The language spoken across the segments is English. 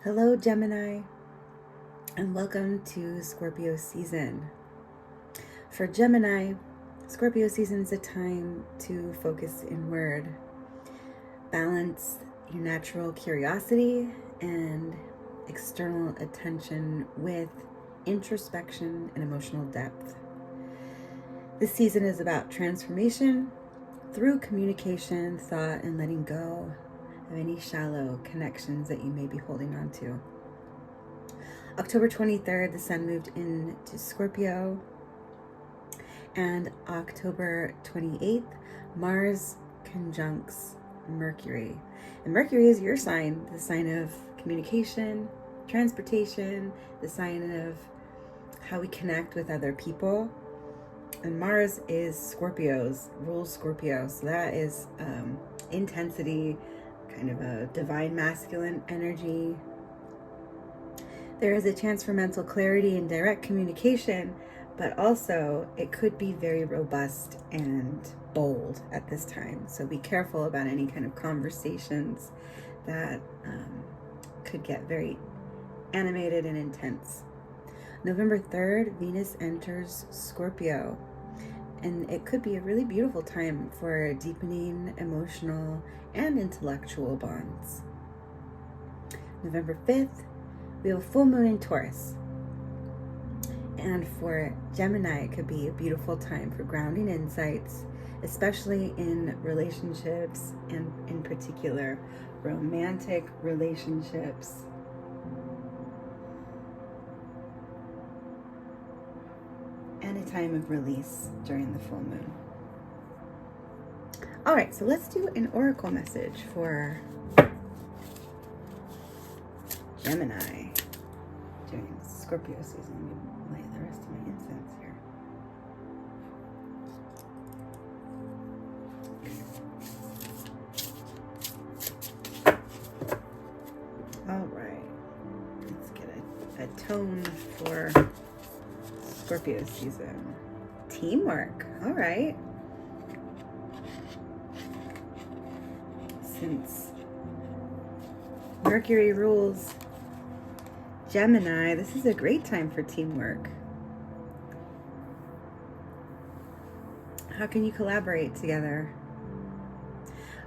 Hello, Gemini, and welcome to Scorpio season. For Gemini, Scorpio season is a time to focus inward, balance your natural curiosity and external attention with introspection and emotional depth. This season is about transformation through communication, thought, and letting go of any shallow connections that you may be holding on to. October 23rd, the sun moved into Scorpio, and October 28th, Mars conjuncts Mercury. And Mercury is your sign, the sign of communication, transportation, the sign of how we connect with other people. And Mars is Scorpio's, rules Scorpio. So that is intensity, kind of a divine masculine energy. There is a chance for mental clarity and direct communication, but also it could be very robust and bold at this time. So be careful about any kind of conversations that could get very animated and intense. November 3rd, Venus enters Scorpio, and it could be a really beautiful time for deepening emotional and intellectual bonds. November 5th, we have a full moon in Taurus. And for Gemini, it could be a beautiful time for grounding insights, especially in relationships and in particular romantic relationships. And a time of release during the full moon. All right, so let's do an oracle message for Gemini during Scorpio season. Let me light the rest of my incense here. All right, let's get a tone for Scorpio season. Teamwork. All right. Since Mercury rules Gemini, this is a great time for teamwork. How can you collaborate together?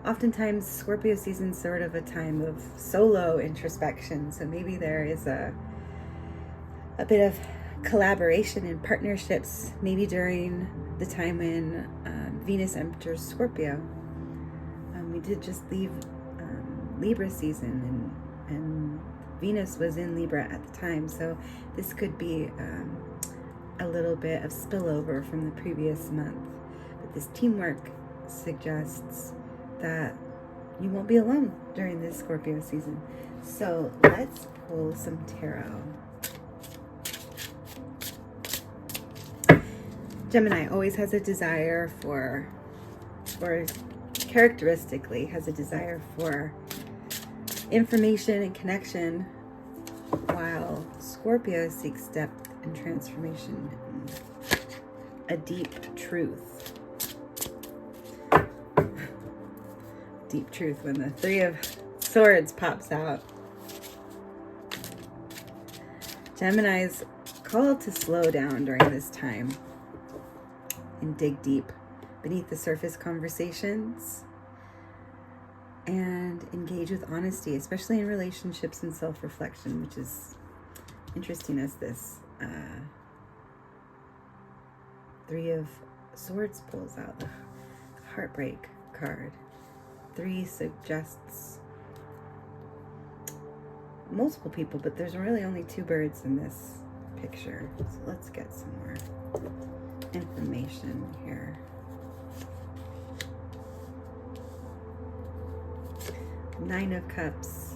Oftentimes, Scorpio season is sort of a time of solo introspection, so maybe there is a bit of collaboration and partnerships, maybe during the time when Venus enters Scorpio. We did just leave Libra season, and Venus was in Libra at the time, so this could be a little bit of spillover from the previous month. But this teamwork suggests that you won't be alone during this Scorpio season. So let's pull some tarot. Gemini always has a desire for, or characteristically has a desire for information and connection, while Scorpio seeks depth and transformation and a deep truth. Deep truth when the Three of Swords pops out. Gemini's called to slow down during this time and dig deep beneath the surface conversations and engage with honesty, especially in relationships and self-reflection, which is interesting as this Three of Swords pulls out the Heartbreak card. 3 suggests multiple people, but there's really only 2 birds in this picture. So let's get some more information here. 9 of Cups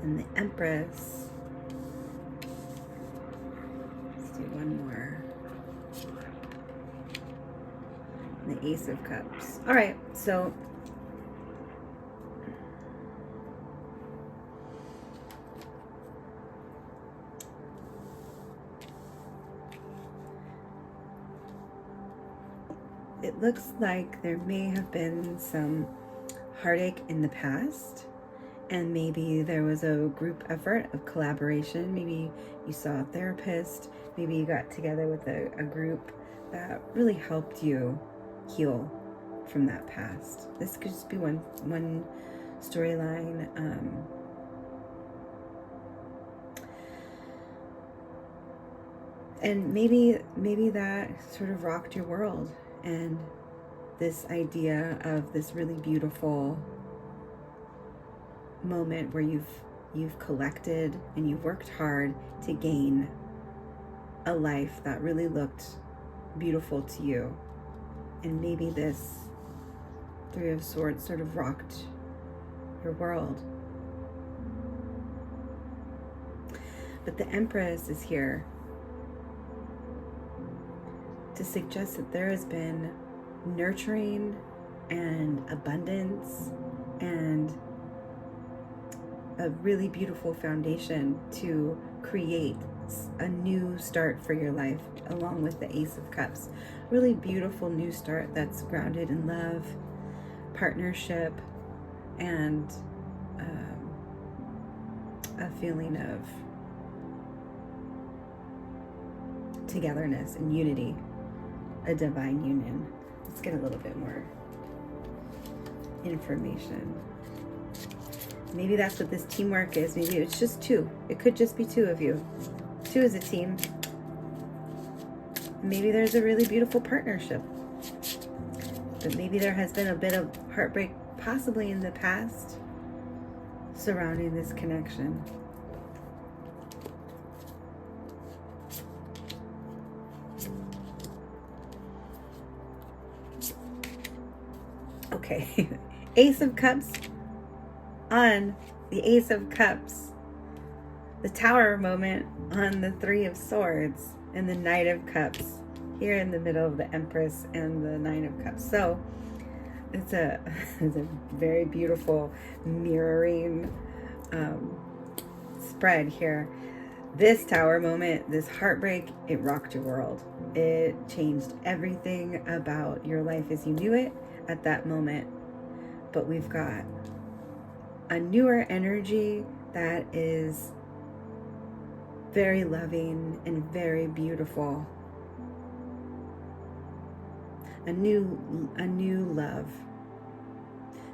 and the Empress. Let's do one more. And the Ace of Cups. All right, so it looks like there may have been some heartache in the past, And maybe there was a group effort of collaboration. Maybe you saw a therapist. Maybe you got together with a group that really helped you heal from that past. This could just be one storyline. And maybe that sort of rocked your world, and this idea of this really beautiful moment where you've collected and you've worked hard to gain a life that really looked beautiful to you. And maybe this Three of Swords sort of rocked your world. But the Empress is here to suggest that there has been nurturing and abundance and a really beautiful foundation to create a new start for your life, along with the Ace of Cups. Really beautiful new start that's grounded in love, partnership, and a feeling of togetherness and unity, a divine union. Let's get a little bit more information. Maybe that's what this teamwork is. Maybe it's just two. It could just be two of you. Two is a team. Maybe there's a really beautiful partnership. But maybe there has been a bit of heartbreak, possibly in the past, surrounding this connection. Okay, Ace of Cups on the Ace of Cups, the Tower moment on the Three of Swords, and the Knight of Cups here in the middle of the Empress and the Nine of Cups. So it's a very beautiful mirroring spread here. This Tower moment, this heartbreak, it rocked your world. It changed everything about your life as you knew it at that moment. But we've got a newer energy that is very loving and very beautiful. A new love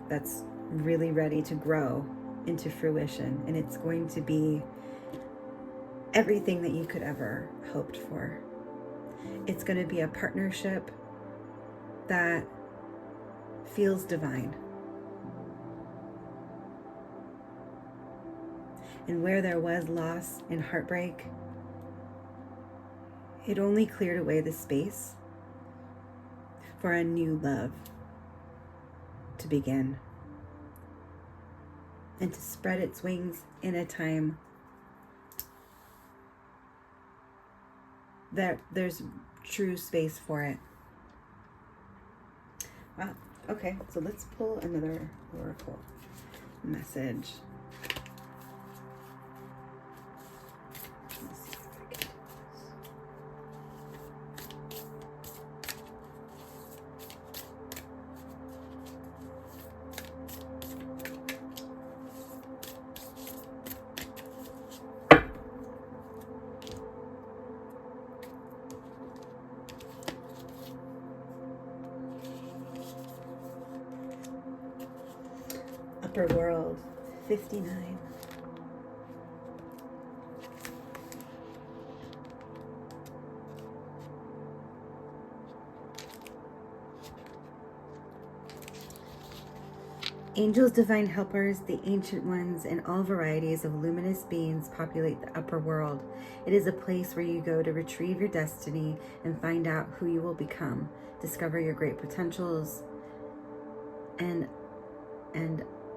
that's really ready to grow into fruition, and it's going to be everything that you could ever hoped for. It's going to be a partnership that feels divine. And where there was loss and heartbreak, it only cleared away the space for a new love to begin and to spread its wings in a time that there's true space for it. Wow. Okay, so let's pull another oracle message. Let's see if I can do Upper World, 59. Angels, divine helpers, the ancient ones, and all varieties of luminous beings populate the upper world. It is a place where you go to retrieve your destiny and find out who you will become, discover your great potentials, and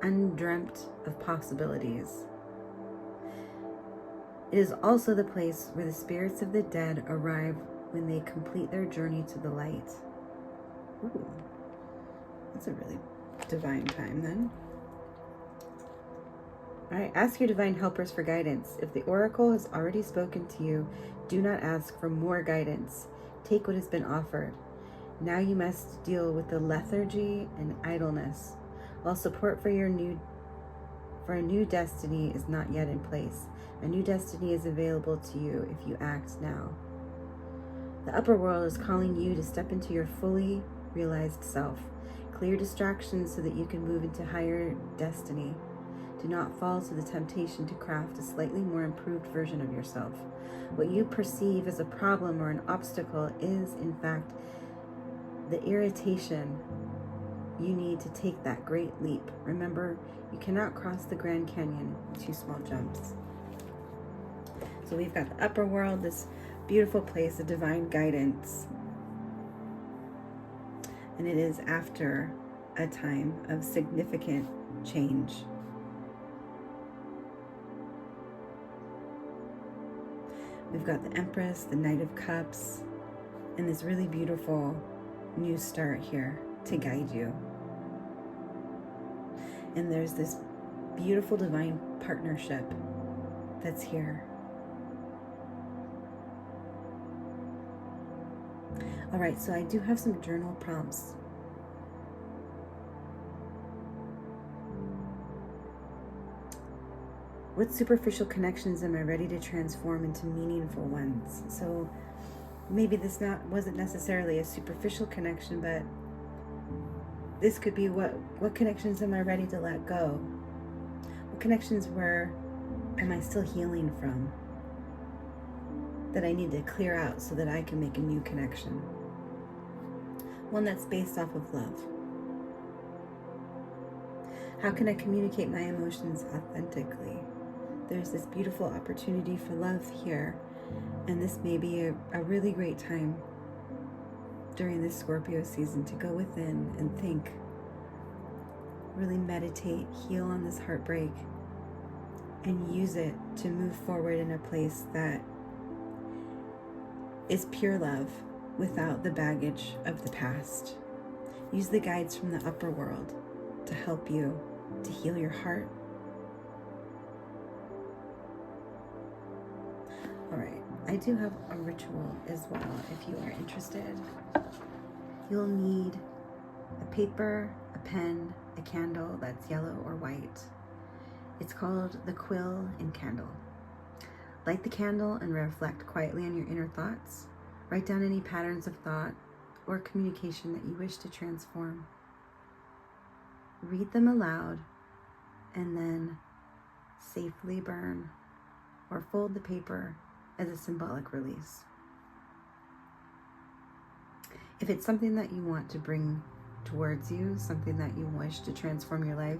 undreamt of possibilities. It is also the place where the spirits of the dead arrive when they complete their journey to the light. Ooh, that's a really divine time then. All right, ask your divine helpers for guidance. If the oracle has already spoken to you, do not ask for more guidance. Take what has been offered. Now you must deal with the lethargy and idleness. While support for your new for a new destiny is not yet in place. A new destiny is available to you if you act now. The upper world is calling you to step into your fully realized self. Clear distractions so that you can move into higher destiny. Do not fall to the temptation to craft a slightly more improved version of yourself. What you perceive as a problem or an obstacle is, in fact, the irritation you need to take that great leap. Remember, you cannot cross the Grand Canyon in 2 small jumps. So we've got the upper world, this beautiful place of divine guidance. And it is after a time of significant change. We've got the Empress, the Knight of Cups, and this really beautiful new start here to guide you. And there's this beautiful divine partnership that's here. All right, so I do have some journal prompts. What superficial connections am I ready to transform into meaningful ones? So maybe this wasn't necessarily a superficial connection, but this could be what connections am I ready to let go? What connections am I still healing from that I need to clear out so that I can make a new connection? One that's based off of love. How can I communicate my emotions authentically? There's this beautiful opportunity for love here, and this may be a really great time during this Scorpio season to go within and think, really meditate, heal on this heartbreak, and use it to move forward in a place that is pure love without the baggage of the past. Use the guides from the upper world to help you to heal your heart. All right, I do have a ritual as well if you are interested. You'll need a paper, a pen, a candle that's yellow or white. It's called the Quill Candle. Light the candle and reflect quietly on your inner thoughts. Write down any patterns of thought or communication that you wish to transform. Read them aloud and then safely burn or fold the paper as a symbolic release. If it's something that you want to bring towards you, something that you wish to transform your life,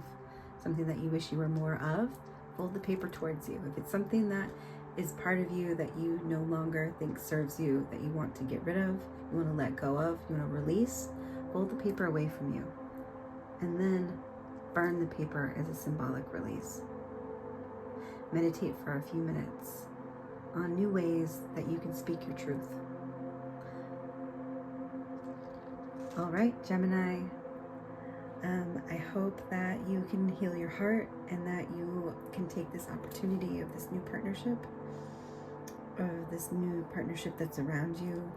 something that you wish you were more of, fold the paper towards you. If it's something that is part of you that you no longer think serves you, that you want to get rid of, you want to let go of, you want to release, fold the paper away from you. And then burn the paper as a symbolic release. Meditate for a few minutes on new ways that you can speak your truth. All right, Gemini, I hope that you can heal your heart and that you can take this opportunity of this new partnership, or this new partnership that's around you.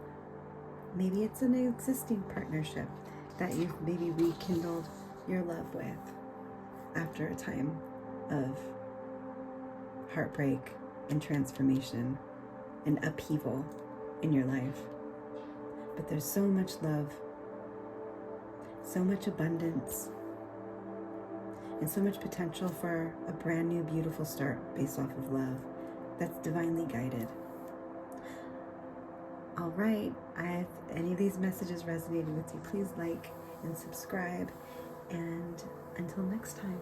Maybe it's an existing partnership that you've maybe rekindled your love with after a time of heartbreak and transformation and upheaval in your life. But there's so much love, so much abundance, and so much potential for a brand new beautiful start based off of love that's divinely guided. All right, if any of these messages resonated with you, please like and subscribe, and until next time.